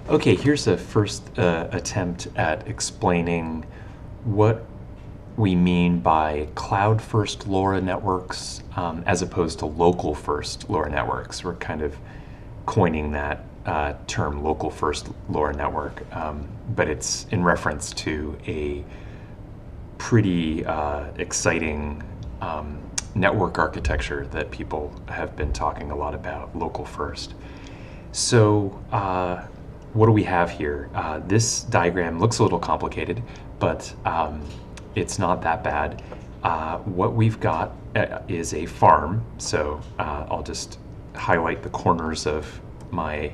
Okay, here's a first attempt at explaining what we mean by cloud-first LoRa networks as opposed to local-first LoRa networks. We're kind of coining that term local-first LoRa network, but it's in reference to a pretty exciting network architecture that people have been talking a lot about, local-first. So what do we have here? This diagram looks a little complicated, but it's not that bad. What we've got is a farm. So I'll just highlight the corners of my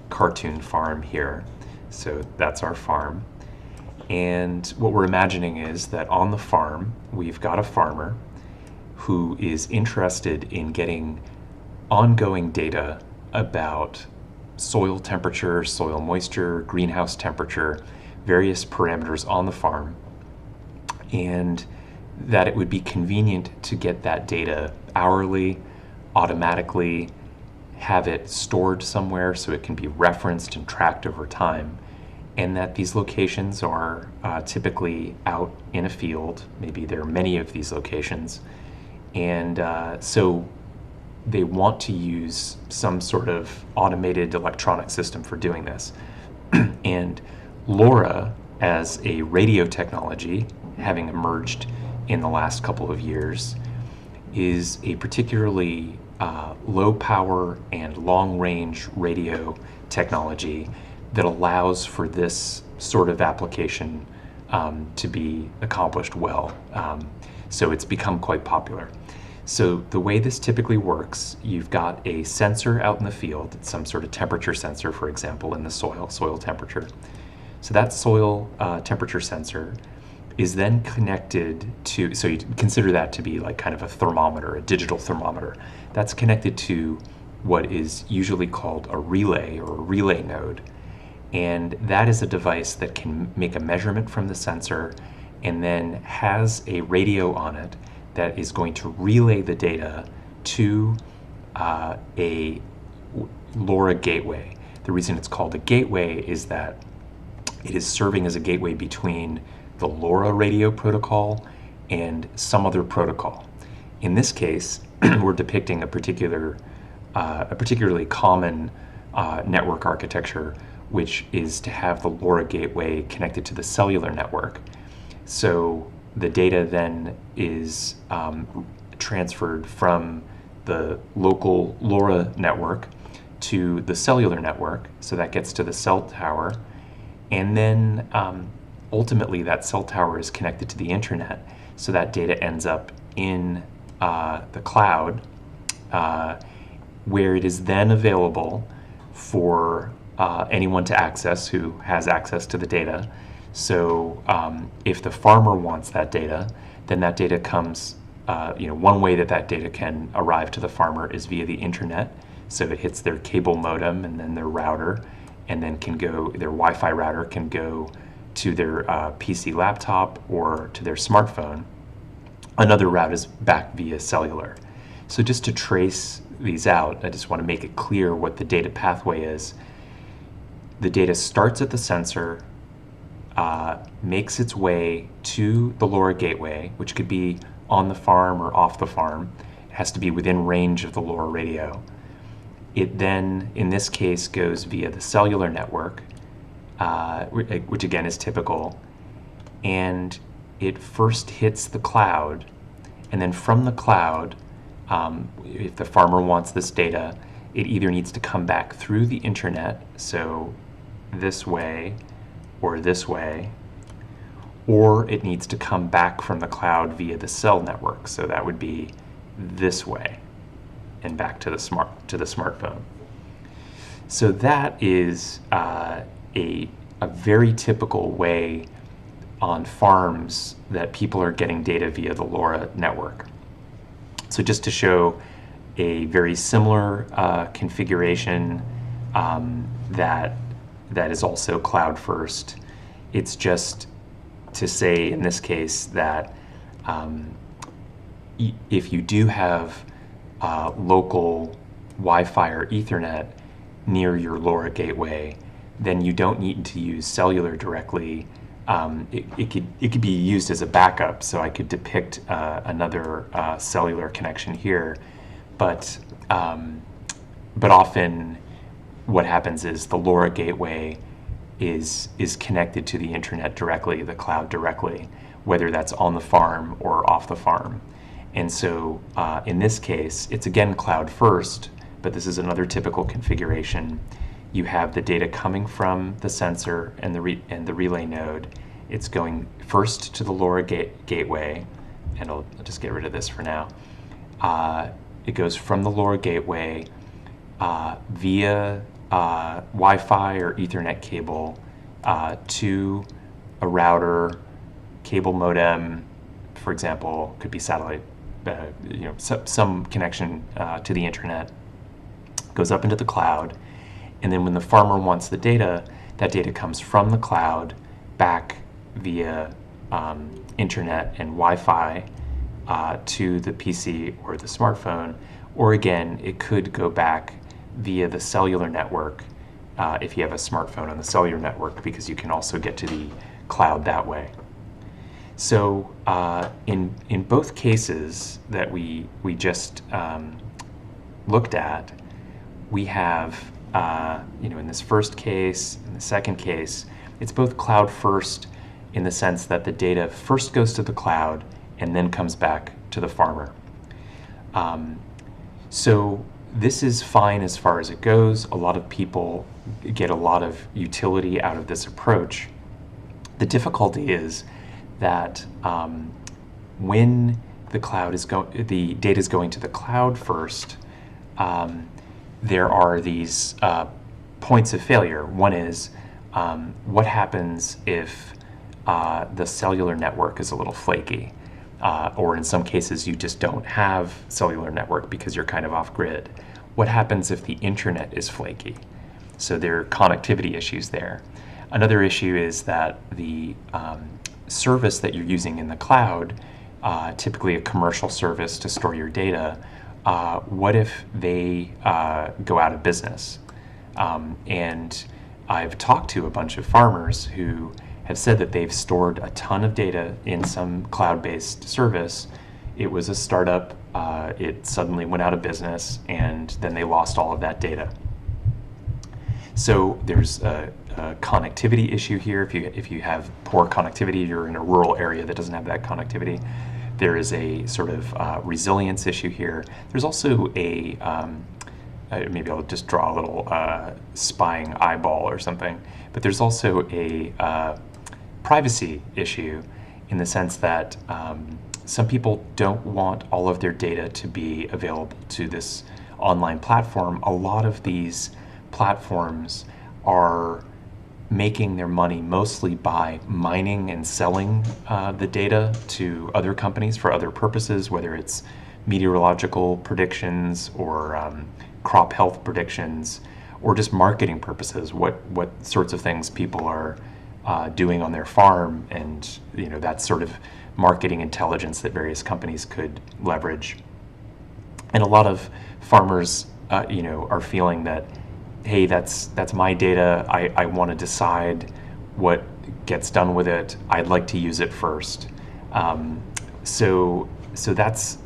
cartoon farm here. So that's our farm. And what we're imagining is that on the farm, we've got a farmer who is interested in getting ongoing data about soil temperature, soil moisture, greenhouse temperature, various parameters on the farm, and that it would be convenient to get that data hourly, automatically, have it stored somewhere so it can be referenced and tracked over time, and that these locations are typically out in a field. Maybe there are many of these locations, and so they want to use some sort of automated electronic system for doing this. And LoRa, as a radio technology, having emerged in the last couple of years, is a particularly low power and long range radio technology that allows for this sort of application to be accomplished well. So it's become quite popular. So the way this typically works, you've got a sensor out in the field, it's some sort of temperature sensor, for example, in the soil temperature. So that soil temperature sensor is then connected to, so you consider that to be like kind of a thermometer, a digital thermometer. That's connected to what is usually called a relay or a relay node. And that is a device that can make a measurement from the sensor and then has a radio on it that is going to relay the data to a LoRa gateway. The reason it's called a gateway is that it is serving as a gateway between the LoRa radio protocol and some other protocol. In this case, we're depicting a particularly common network architecture, which is to have the LoRa gateway connected to the cellular network. So the data then is transferred from the local LoRa network to the cellular network, so that gets to the cell tower, and then ultimately that cell tower is connected to the internet, so that data ends up in the cloud, where it is then available for anyone to access who has access to the data. So if the farmer wants that data, then that data comes, one way that data can arrive to the farmer is via the internet. So it hits their cable modem and then their router, and then their Wi-Fi router can go to their PC laptop or to their smartphone. Another route is back via cellular. So just to trace these out, I just want to make it clear what the data pathway is. The data starts at the sensor, makes its way to the LoRa gateway, which could be on the farm or off the farm. It has to be within range of the LoRa radio. It then, in this case, goes via the cellular network, which again is typical, and it first hits the cloud, and then from the cloud, if the farmer wants this data, it either needs to come back through the internet, so this way, or this way, or it needs to come back from the cloud via the cell network, so that would be this way and back to the smartphone. So that is a very typical way on farms that people are getting data via the LoRa network. So just to show a very similar configuration that is also cloud first. It's just to say in this case that if you do have local Wi-Fi or Ethernet near your LoRa gateway, then you don't need to use cellular directly. It could be used as a backup, so I could depict another cellular connection here, but often what happens is the LoRa gateway is connected to the internet directly, the cloud directly, whether that's on the farm or off the farm. And so in this case, it's again cloud first, but this is another typical configuration. You have the data coming from the sensor and the relay node. It's going first to the LoRa gateway, and I'll just get rid of this for now. It goes from the LoRa gateway via Wi-Fi or Ethernet cable to a router, cable modem, for example, could be satellite, some connection to the internet, goes up into the cloud, and then when the farmer wants the data, that data comes from the cloud back via internet and Wi-Fi to the PC or the smartphone, or again, it could go back via the cellular network if you have a smartphone on the cellular network, because you can also get to the cloud that way. So in both cases that we just looked at, we have in this first case, in the second case, it's both cloud first in the sense that the data first goes to the cloud and then comes back to the farmer. So this is fine as far as it goes. A lot of people get a lot of utility out of this approach. The difficulty is that when the data is going to the cloud first, there are these points of failure. One is what happens if the cellular network is a little flaky, or in some cases you just don't have cellular network because you're kind of off grid. What happens if the internet is flaky? So there are connectivity issues there. Another issue is that the service that you're using in the cloud, typically a commercial service to store your data, what if they go out of business? And I've talked to a bunch of farmers who have said that they've stored a ton of data in some cloud-based service. It was a startup, it suddenly went out of business, and then they lost all of that data. So there's a connectivity issue here. If you have poor connectivity, you're in a rural area that doesn't have that connectivity. There is a sort of resilience issue here. There's also a, maybe I'll just draw a little spying eyeball or something, but there's also a privacy issue in the sense that some people don't want all of their data to be available to this online platform. A lot of these platforms are making their money mostly by mining and selling the data to other companies for other purposes, whether it's meteorological predictions or crop health predictions, or just marketing purposes, what sorts of things people are doing on their farm, and that's sort of marketing intelligence that various companies could leverage. And a lot of farmers are feeling that, hey, that's my data, I want to decide what gets done with it, I'd like to use it first. So that's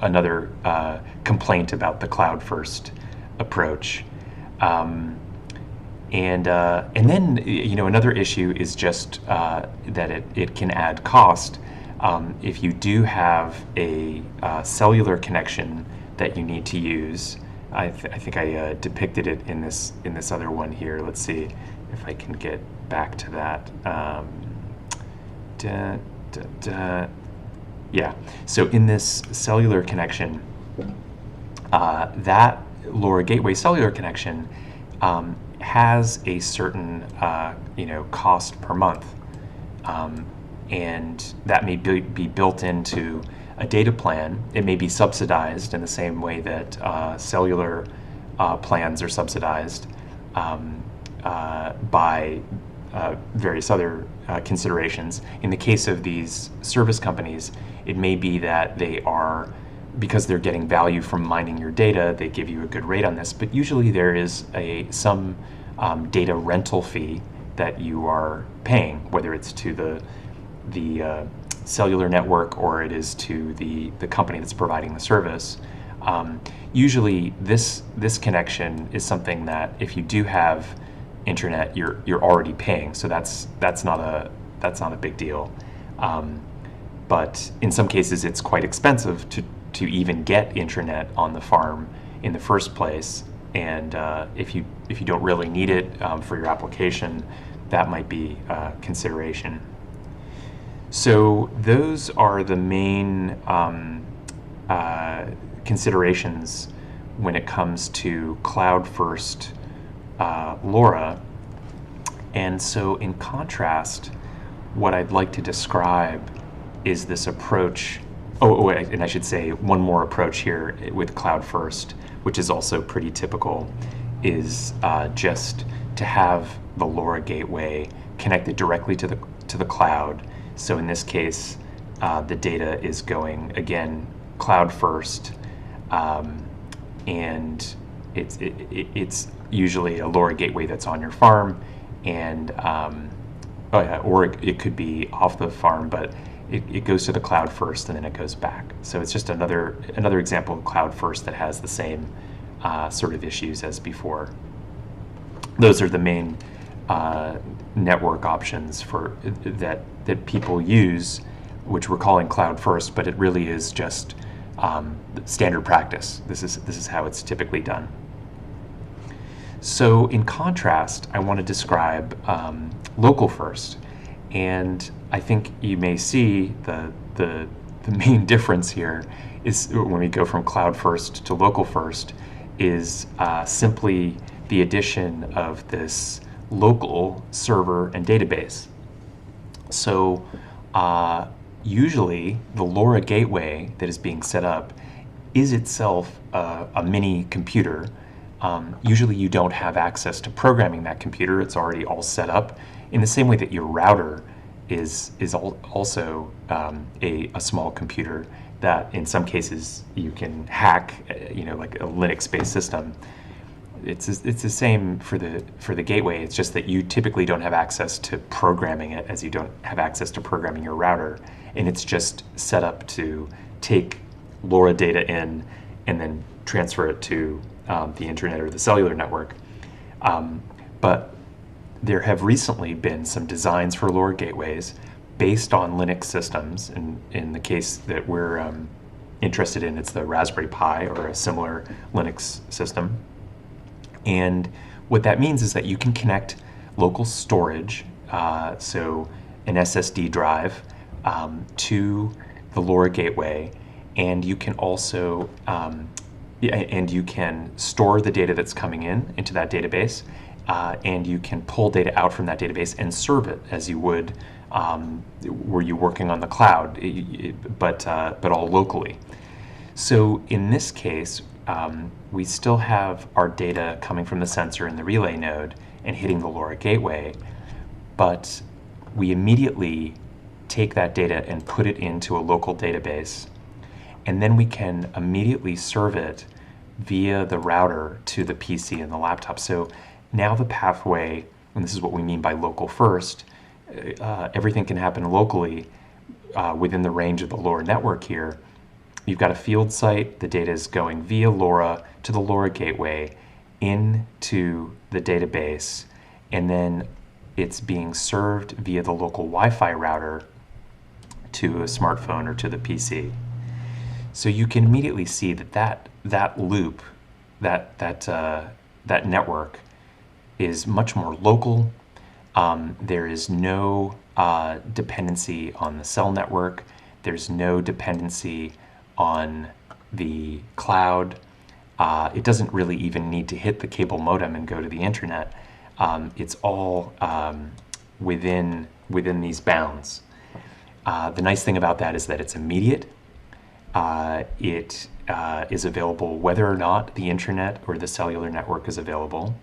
another complaint about the cloud first approach. And then another issue is just that it can add cost. If you do have a cellular connection that you need to use, I think I depicted it in this other one here. Let's see if I can get back to that. Yeah, so in this cellular connection, that LoRa gateway cellular connection has a certain cost per month, and that may be built into a data plan. It may be subsidized in the same way that cellular plans are subsidized by various other considerations. In the case of these service companies, it may be that they are, because they're getting value from mining your data, they give you a good rate on this, but usually there is some data rental fee that you are paying, whether it's to the cellular network or it is to the company that's providing the service. Usually this connection is something that if you do have internet, you're already paying, so that's not a big deal. But in some cases, it's quite expensive to even get internet on the farm in the first place, and if you don't really need it for your application, that might be a consideration. So those are the main considerations when it comes to cloud first LoRa. And so in contrast, what I'd like to describe is this approach. And I should say one more approach here with cloud first, which is also pretty typical, is just to have the LoRa gateway connected directly to the cloud. So in this case, the data is going, again, cloud first, and it's usually a LoRa gateway that's on your farm, and or it could be off the farm, but it goes to the cloud first and then it goes back. So it's just another example of cloud first that has the same sort of issues as before. Those are the main network options for that people use, which we're calling cloud first, but it really is just standard practice. This is how it's typically done. So in contrast, I want to describe local first, and I think you may see the main difference here is when we go from cloud first to local first is simply the addition of this local server and database. So usually the LoRa gateway that is being set up is itself a mini computer. Usually you don't have access to programming that computer. It's already all set up in the same way that your router is also a small computer that in some cases you can hack, like a Linux-based system. It's the same for the gateway. It's just that you typically don't have access to programming it, as you don't have access to programming your router, and it's just set up to take LoRa data in and then transfer it to the internet or the cellular network. But there have recently been some designs for LoRa gateways based on Linux systems. And in the case that we're interested in, it's the Raspberry Pi or a similar Linux system. And what that means is that you can connect local storage, so an SSD drive, to the LoRa gateway, and you can also and you can store the data that's coming into that database, and you can pull data out from that database and serve it as you would were you working on the cloud, but all locally. So in this case, we still have our data coming from the sensor in the relay node and hitting the LoRa gateway, but we immediately take that data and put it into a local database, and then we can immediately serve it via the router to the PC and the laptop. So now the pathway, and this is what we mean by local first, everything can happen locally within the range of the LoRa network here. You've got a field site, the data is going via LoRa to the LoRa gateway into the database, and then it's being served via the local Wi-Fi router to a smartphone or to the PC. So you can immediately see that loop, that network is much more local. There is no dependency on the cell network. There's no dependency on the cloud. It doesn't really even need to hit the cable modem and go to the internet. It's all within these bounds. The nice thing about that is that it's immediate. It is available whether or not the internet or the cellular network is available.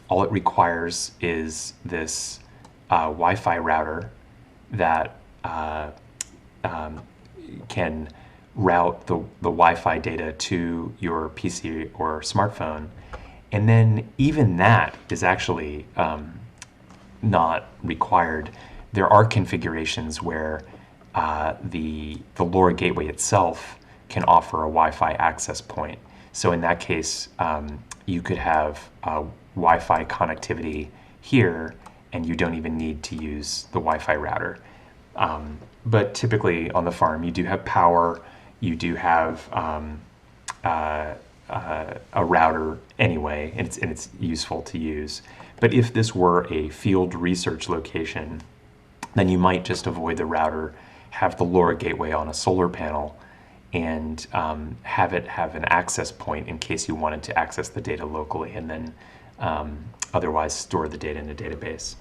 All it requires is this Wi-Fi router that can route the Wi-Fi data to your PC or smartphone, And then even that is actually not required. There are configurations where the LoRa gateway itself can offer a Wi-Fi access point. So in that case, you could have Wi-Fi connectivity here, and you don't even need to use the Wi-Fi router. But typically on the farm, you do have power, you do have a router anyway, and it's useful to use. But if this were a field research location, then you might just avoid the router, have the LoRa gateway on a solar panel, and have it have an access point in case you wanted to access the data locally, and then otherwise store the data in a database.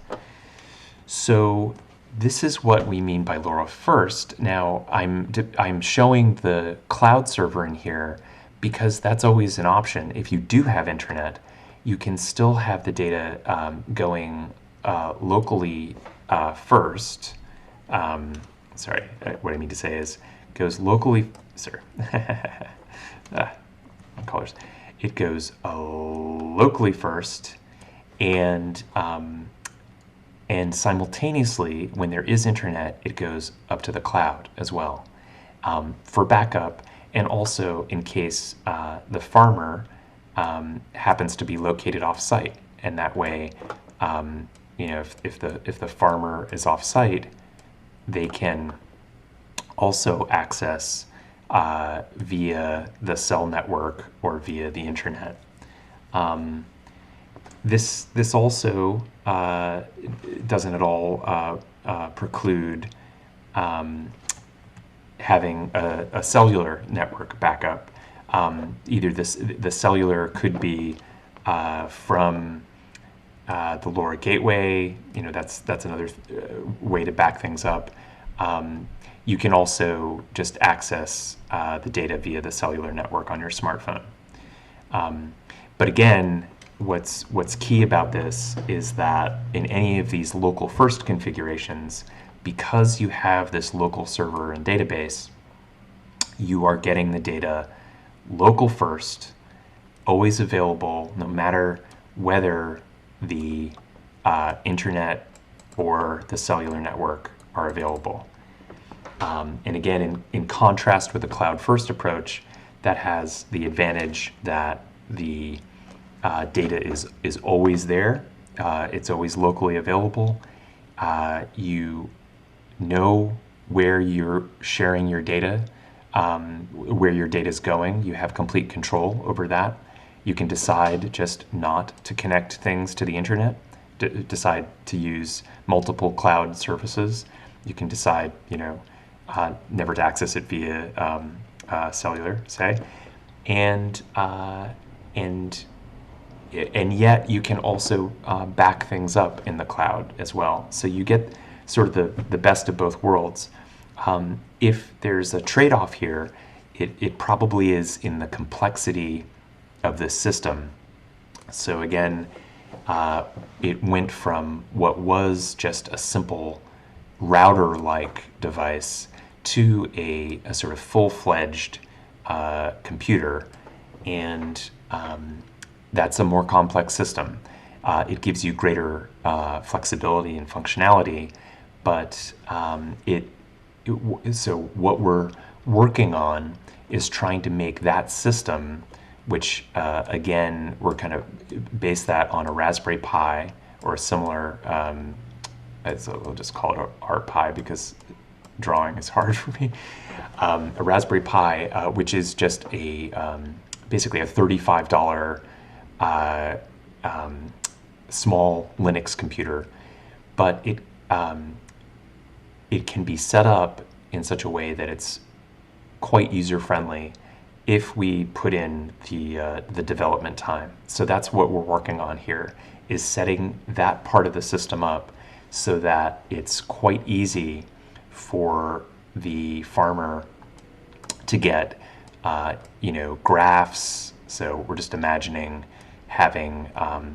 So this is what we mean by LoRa first. Now I'm showing the cloud server in here because that's always an option. If you do have internet, you can still have the data going locally first. Sorry, what I mean to say is goes locally, colors. It goes locally first, and simultaneously, when there is internet, it goes up to the cloud as well for backup, and also in case the farmer happens to be located off-site, and that way, if the farmer is off-site, they can also access via the cell network or via the internet. This also doesn't at all preclude having a cellular network backup. Either the cellular could be from the LoRa gateway. That's another way to back things up. You can also just access the data via the cellular network on your smartphone. But again, what's key about this is that in any of these local first configurations, because you have this local server and database, you are getting the data local first, always available, no matter whether the internet or the cellular network are available. And again, in contrast with the cloud-first approach, that has the advantage that the data is always there. It's always locally available. You know where you're sharing your data, where your data is going. You have complete control over that. You can decide just not to connect things to the internet, decide to use multiple cloud services. You can decide, never to access it via cellular, say, and yet you can also back things up in the cloud as well. So you get sort of the best of both worlds. If there's a trade-off here, it probably is in the complexity of this system. So again, it went from what was just a simple router-like device to a sort of full-fledged computer, and that's a more complex system. It gives you greater flexibility and functionality, but so what we're working on is trying to make that system, which again, we're kind of base that on a Raspberry Pi or a similar, we'll just call it a Art Pi because drawing is hard for me. A Raspberry Pi, which is just basically a $35 small Linux computer, but it can be set up in such a way that it's quite user-friendly if we put in the development time. So that's what we're working on here, is setting that part of the system up so that it's quite easy for the farmer to get graphs. So we're just imagining having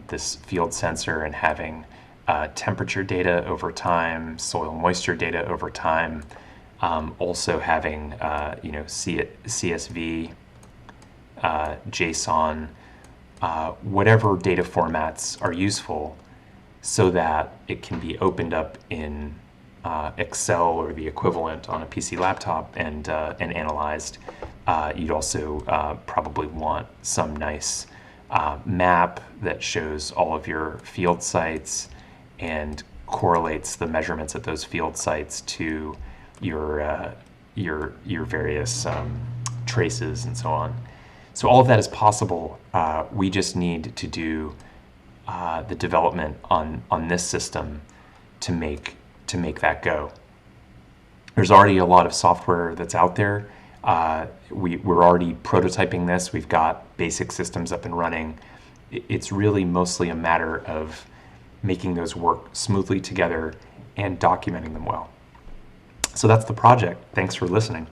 this field sensor and having temperature data over time, soil moisture data over time, also having CSV, JSON, whatever data formats are useful so that it can be opened up in Excel or the equivalent on a PC laptop and analyzed. You'd also probably want some nice map that shows all of your field sites and correlates the measurements at those field sites to your various traces and so on. So all of that is possible. We just need to do the development on this system to make that go. There's already a lot of software that's out there. We're already prototyping this. We've got basic systems up and running. It's really mostly a matter of making those work smoothly together and documenting them well. So that's the project. Thanks for listening.